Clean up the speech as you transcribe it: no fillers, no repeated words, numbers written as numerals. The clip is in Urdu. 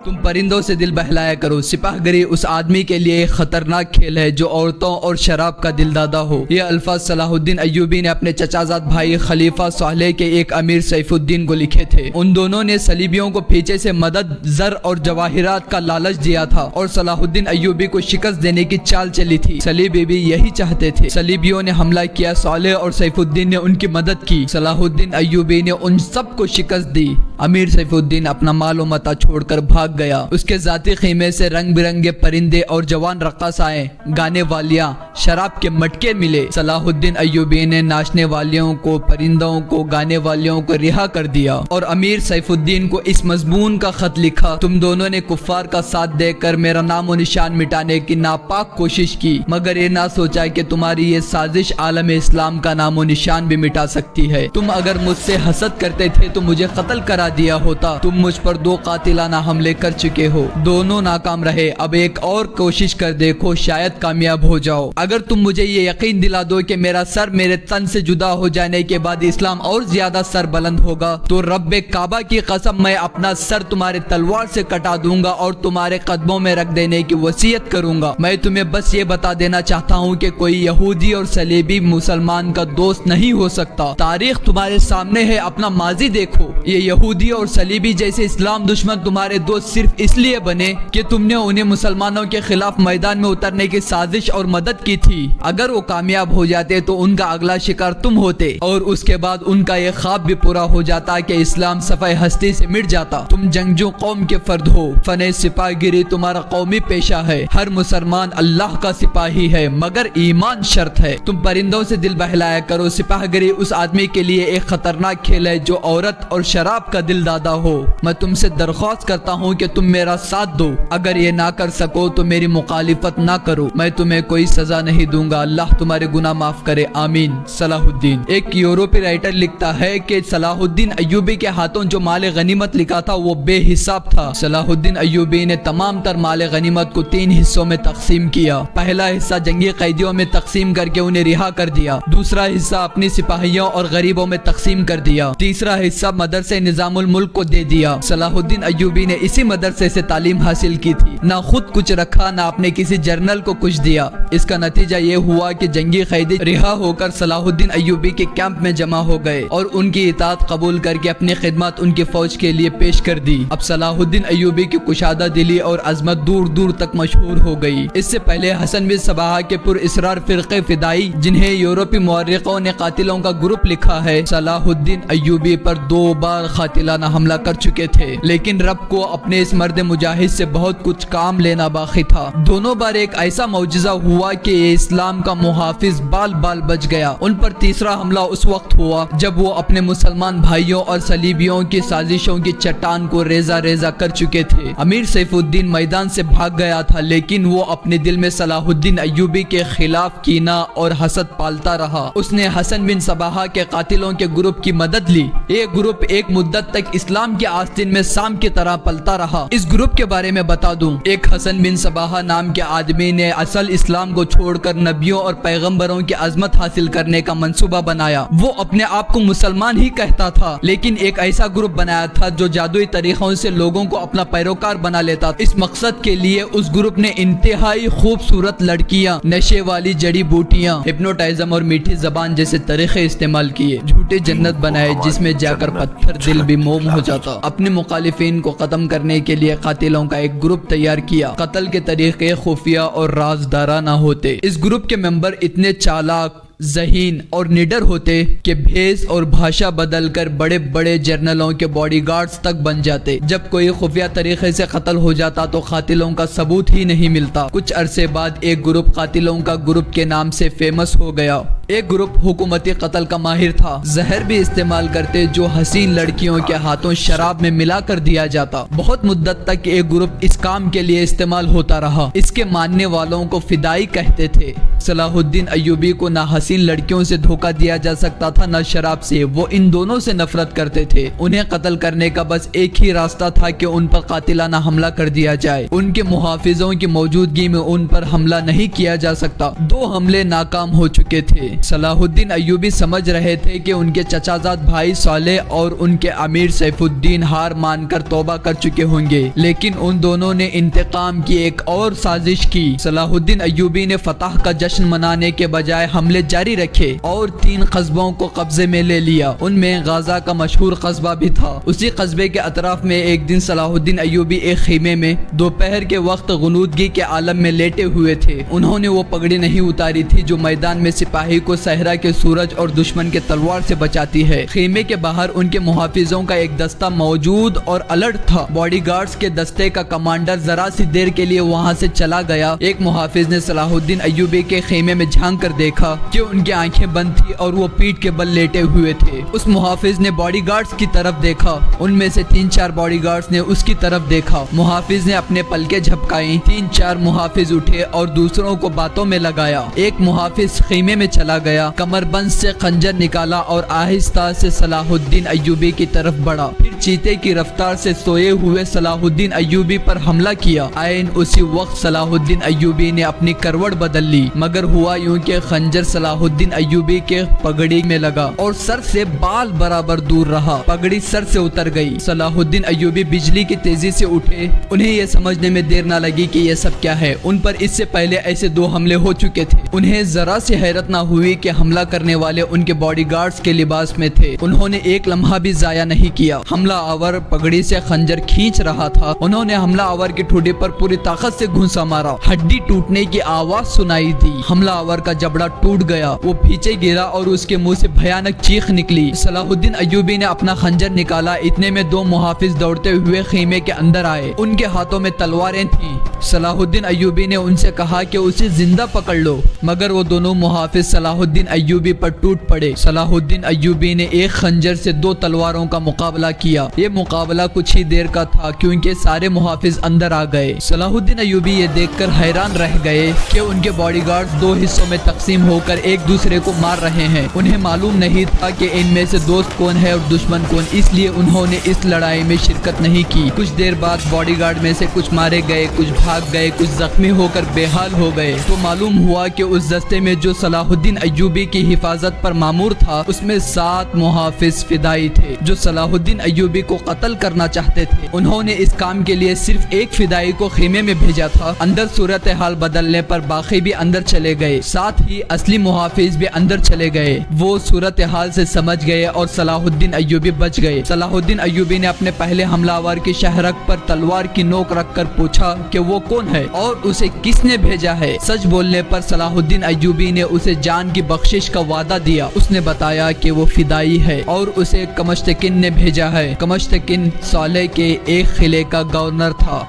تم پرندوں سے دل بہلایا کرو، سپاہ گری اس آدمی کے لیے ایک خطرناک کھیل ہے جو عورتوں اور شراب کا دل دادا ہو۔ یہ الفاظ صلاح الدین ایوبی نے اپنے چچا زاد بھائی خلیفہ صالح کے ایک امیر سیف الدین کو لکھے تھے۔ ان دونوں نے صلیبیوں کو پیچھے سے مدد، زر اور جواہرات کا لالچ دیا تھا اور صلاح الدین ایوبی کو شکست دینے کی چال چلی تھی۔ صلیبی بھی یہی چاہتے تھے۔ صلیبیوں نے حملہ کیا، صالح اور سیف الدین نے ان کی مدد کی۔ صلاح الدین ایوبی نے ان سب کو شکست دی۔ امیر سیف الدین اپنا مال و متاع چھوڑ کر بھاگ گیا۔ اس کے ذاتی خیمے سے رنگ برنگے پرندے اور جوان رقاصائیں، گانے والیاں، شراب کے مٹکے ملے۔ صلاح الدین ایوبی نے ناچنے والیوں کو، پرندوں کو، گانے والیوں کو رہا کر دیا اور امیر سیف الدین کو اس مضمون کا خط لکھا: تم دونوں نے کفار کا ساتھ دے کر میرا نام و نشان مٹانے کی ناپاک کوشش کی، مگر یہ نہ سوچا کہ تمہاری یہ سازش عالم اسلام کا نام و نشان بھی مٹا سکتی ہے۔ تم اگر مجھ سے حسد کرتے تھے تو مجھے قتل کرا دیا ہوتا۔ تم مجھ پر 2 قاتلانہ حملے کر چکے ہو، دونوں ناکام رہے۔ اب ایک اور کوشش کر دیکھو، شاید کامیاب ہو جاؤ۔ اگر تم مجھے یہ یقین دلا دو کہ میرا سر میرے تن سے جدا ہو جانے کے بعد اسلام اور زیادہ سر بلند ہوگا، تو رب کعبہ کی قسم میں اپنا سر تمہارے تلوار سے کٹا دوں گا اور تمہارے قدموں میں رکھ دینے کی وصیت کروں گا۔ میں تمہیں بس یہ بتا دینا چاہتا ہوں کہ کوئی یہودی اور صلیبی مسلمان کا دوست نہیں ہو سکتا۔ تاریخ تمہارے سامنے ہے، اپنا ماضی دیکھو۔ یہ یہودی اور صلیبی جیسے اسلام دشمن تمہارے دوست صرف اس لیے بنے کہ تم نے انہیں مسلمانوں کے خلاف میدان میں اترنے کی سازش اور مدد کی تھی۔ اگر وہ کامیاب ہو جاتے تو ان کا اگلا شکار تم ہوتے اور اس کے بعد ان کا یہ خواب بھی پورا ہو جاتا کہ اسلام صفحہ ہستی سے مٹ جاتا۔ تم جنگجو قوم کے فرد ہو، فن سپاہ گیری تمہارا قومی پیشہ ہے۔ ہر مسلمان اللہ کا سپاہی ہے مگر ایمان شرط ہے۔ تم پرندوں سے دل بہلایا کرو، سپاہ گری اس آدمی کے لیے ایک خطرناک کھیل ہے جو عورت اور شراب کا دل دادا ہو۔ میں تم سے درخواست کرتا ہوں کہ تم میرا ساتھ دو، اگر یہ نہ کر سکو تو میری مخالفت نہ کرو۔ میں تمہیں کوئی سزا نہیں دوں گا، اللہ تمہارے گناہ معاف کرے، آمین۔ صلاح الدین۔ ایک یورپی رائٹر لکھتا ہے کہ صلاح الدین ایوبی کے ہاتھوں جو مال غنیمت لکھا تھا وہ بے حساب تھا۔ صلاح الدین ایوبی نے تمام تر مال غنیمت کو 3 حصوں میں تقسیم کیا۔ پہلا حصہ جنگی قیدیوں میں تقسیم کر کے انہیں رہا کر دیا، دوسرا حصہ اپنی سپاہیوں اور غریبوں میں تقسیم کر دیا، تیسرا حصہ مدرسے نظام الملک کو دے دیا۔ صلاح الدین ایوبی نے اسی مدرسے سے تعلیم حاصل کی تھی، نہ خود کچھ رکھا نہ اپنے کسی جرنل کو کچھ دیا۔ اس کا نتیجہ یہ ہوا کہ جنگی قیدی رہا ہو کر صلاح الدین ایوبی کے کیمپ میں جمع ہو گئے اور ان کی اطاعت قبول کر کے اپنی خدمات ان کی فوج کے لیے پیش کر دی۔ اب صلاح الدین ایوبی کی کشادہ دلی اور عظمت دور دور تک مشہور ہو گئی۔ اس سے پہلے حسن بن صباح کے پر اسرار فرقے فدائی، جنہیں یورپی مورخوں نے قاتلوں کا گروپ لکھا ہے، صلاح الدین ایوبی پر 2 بار قاتلانہ حملہ کر چکے تھے، لیکن رب کو اپنے اس مرد مجاہد سے بہت کچھ کام لینا باقی تھا۔ دونوں بار ایک ایسا معجزہ ہوا کہ یہ اسلام کا محافظ بال بال بچ گیا۔ ان پر تیسرا حملہ اس وقت ہوا جب وہ اپنے مسلمان بھائیوں اور صلیبیوں کی سازشوں کی چٹان کو ریزہ ریزہ کر چکے تھے۔ امیر سیف الدین میدان سے بھاگ گیا تھا، لیکن وہ اپنے دل میں صلاح الدین ایوبی کے خلاف کینہ اور حسد پالتا رہا۔ اس نے حسن بن صباح کے قاتلوں کے گروپ کی مدد لی۔ یہ گروپ ایک مدت تک اسلام کے آستین میں سام کی طرح پلتا رہا۔ اس گروپ کے بارے میں بتا دوں، ایک حسن بن صباح نام کے آدمی نے اصل اسلام کو چھوڑ کر نبیوں اور پیغمبروں کی عظمت حاصل کرنے کا منصوبہ بنایا۔ وہ اپنے آپ کو مسلمان ہی کہتا تھا، لیکن ایک ایسا گروپ بنایا تھا جو جادوئی طریقوں سے لوگوں کو اپنا پیروکار بنا لیتا تھا۔ اس مقصد کے لیے اس گروپ نے انتہائی خوبصورت لڑکیاں، نشے والی جڑی بوٹیاں، ہپنوٹائزم اور میٹھی زبان جیسے طریقے استعمال کیے، جھوٹے جنت بنائے جس میں جا کر پتھر دل بھی موم ہو جاتا۔ اپنے مخالفین کو ختم کرنے کے لیے قاتلوں کا ایک گروپ تیار کیا۔ قتل کے طریقے خفیہ اور رازدارانہ ہوتے۔ اس گروپ کے ممبر اتنے چالاک، ذہین اور نڈر ہوتے کہ بھیس اور بھاشا بدل کر بڑے بڑے جنرلوں کے باڈی گارڈز تک بن جاتے۔ جب کوئی خفیہ طریقے سے قتل ہو جاتا تو قاتلوں کا ثبوت ہی نہیں ملتا۔ کچھ عرصے بعد ایک گروپ قاتلوں کا گروپ کے نام سے فیمس ہو گیا۔ ایک گروپ حکومتی قتل کا ماہر تھا، زہر بھی استعمال کرتے جو حسین لڑکیوں کے ہاتھوں شراب میں ملا کر دیا جاتا۔ بہت مدت تک ایک گروپ اس کام کے لیے استعمال ہوتا رہا۔ اس کے ماننے والوں کو فدائی کہتے تھے۔ صلاح الدین ایوبی کو نہ حسین لڑکیوں سے دھوکہ دیا جا سکتا تھا نہ شراب سے، وہ ان دونوں سے نفرت کرتے تھے۔ انہیں قتل کرنے کا بس ایک ہی راستہ تھا کہ ان پر قاتلانہ حملہ کر دیا جائے۔ ان کے محافظوں کی موجودگی میں ان پر حملہ نہیں کیا جا سکتا۔ 2 حملے ناکام ہو چکے تھے۔ صلاح الدین ایوبی سمجھ رہے تھے کہ ان کے چچا زاد بھائی صالح اور ان کے امیر سیف الدین ہار مان کر توبہ کر چکے ہوں گے، لیکن ان دونوں نے انتقام کی ایک اور سازش کی۔ صلاح الدین ایوبی نے فتح کا جشن منانے کے بجائے حملے جاری رکھے اور 3 قصبوں کو قبضے میں لے لیا۔ ان میں غازہ کا مشہور قصبہ بھی تھا۔ اسی قصبے کے اطراف میں ایک دن صلاح الدین ایوبی ایک خیمے میں دوپہر کے وقت غنودگی کے عالم میں لیٹے ہوئے تھے۔ انہوں نے وہ پگڑی نہیں اتاری تھی جو میدان میں سپاہی کو صحرا کے سورج اور دشمن کے تلوار سے بچاتی ہے۔ خیمے کے باہر ان کے محافظوں کا ایک دستہ موجود اور الرٹ تھا۔ باڈی گارڈز کے دستے کا کمانڈر ذرا سی دیر کے لیے وہاں سے چلا گیا۔ ایک محافظ نے صلاح الدین ایوبی کے خیمے میں جھانک کر دیکھا کہ ان کی آنکھیں بند تھی اور وہ پیٹھ کے بل لیٹے ہوئے تھے۔ اس محافظ نے باڈی گارڈز کی طرف دیکھا۔ ان میں سے 3-4 باڈی گارڈز نے اس کی طرف دیکھا۔ محافظ نے اپنے پلکیں جھپکائیں۔ 3-4 محافظ اٹھے اور دوسروں کو باتوں میں لگایا۔ ایک محافظ خیمے میں چلا گیا، کمر بند سے خنجر نکالا اور آہستہ سے صلاح الدین ایوبی کی طرف بڑھا۔ پھر چیتے کی رفتار سے سوئے ہوئے صلاح الدین ایوبی پر حملہ کیا۔ عین اسی وقت صلاح الدین ایوبی نے اپنی کروٹ بدل لی، مگر ہوا یوں کہ خنجر صلاح الدین ایوبی کے پگڑی میں لگا اور سر سے بال برابر دور رہا۔ پگڑی سر سے اتر گئی۔ صلاح الدین ایوبی بجلی کی تیزی سے اٹھے۔ انہیں یہ سمجھنے میں دیر نہ لگی کہ یہ سب کیا ہے۔ ان پر اس سے پہلے ایسے 2 حملے ہو چکے تھے۔ انہیں ذرا سی حیرت نہ ہوئی کہ حملہ کرنے والے ان کے باڈی گارڈز کے لباس میں تھے۔ انہوں نے ایک لمحہ بھی ضائع نہیں کیا۔ حملہ آور پگڑی سے خنجر کھینچ رہا تھا۔ انہوں نے حملہ آور کی ٹھوڑی پر پوری طاقت سے گھونسا مارا۔ ہڈی ٹوٹنے کی آواز سنائی دی۔ حملہ آور کا جبڑا ٹوٹ گیا۔ وہ پیچھے گرا اور اس کے منہ سے بھیانک چیخ نکلی۔ صلاح الدین ایوبی نے اپنا خنجر نکالا۔ اتنے میں 2 محافظ دوڑتے ہوئے خیمے کے اندر آئے۔ ان کے ہاتھوں میں تلواریں تھیں۔ صلاح الدین ایوبی نے ان سے کہا کہ اسے زندہ پکڑ لو، مگر وہ دونوں محافظ صلاح الدین ایوبی پر ٹوٹ پڑے۔ صلاح الدین ایوبی نے ایک خنجر سے 2 تلواروں کا مقابلہ کیا۔ یہ مقابلہ کچھ ہی دیر کا تھا کیونکہ سارے محافظ اندر آ گئے۔ صلاح الدین ایوبی یہ دیکھ کر حیران رہ گئے کہ ان کے باڈی گارڈز 2 حصوں میں تقسیم ہو کر ایک دوسرے کو مار رہے ہیں۔ انہیں معلوم نہیں تھا کہ ان میں سے دوست کون ہے اور دشمن کون، اس لیے انہوں نے اس لڑائی میں شرکت نہیں کی۔ کچھ دیر بعد باڈی گارڈ میں سے کچھ مارے گئے، کچھ بھاگ گئے، کچھ زخمی ہو کر بے حال ہو گئے۔ تو معلوم ہوا کہ اس دستے میں جو صلاح الدین ایوبی کی حفاظت پر مامور تھا، اس میں 7 محافظ فدائی تھے جو صلاح الدین ایوبی کو قتل کرنا چاہتے تھے۔ انہوں نے اس کام کے لیے صرف ایک فدائی کو خیمے میں بھیجا تھا۔ اندر صورتحال بدلنے پر باقی بھی اندر چلے گئے، ساتھ ہی اصلی محافظ بھی اندر چلے گئے۔ وہ صورتحال سے سمجھ گئے اور صلاح الدین ایوبی بچ گئے۔ صلاح الدین ایوبی نے اپنے پہلے حملہ آور کی شہرک پر تلوار کی نوک رکھ کر پوچھا کہ وہ کون ہے اور اسے کس نے بھیجا ہے۔ سچ بولنے پر صلاح الدین ایوبی نے اسے جان کی بخشش کا وعدہ دیا۔ اس نے بتایا کہ وہ فدائی ہے اور اسے کمشتکن نے بھیجا ہے۔ کمشتکن صالح کے ایک قلعے کا گورنر تھا۔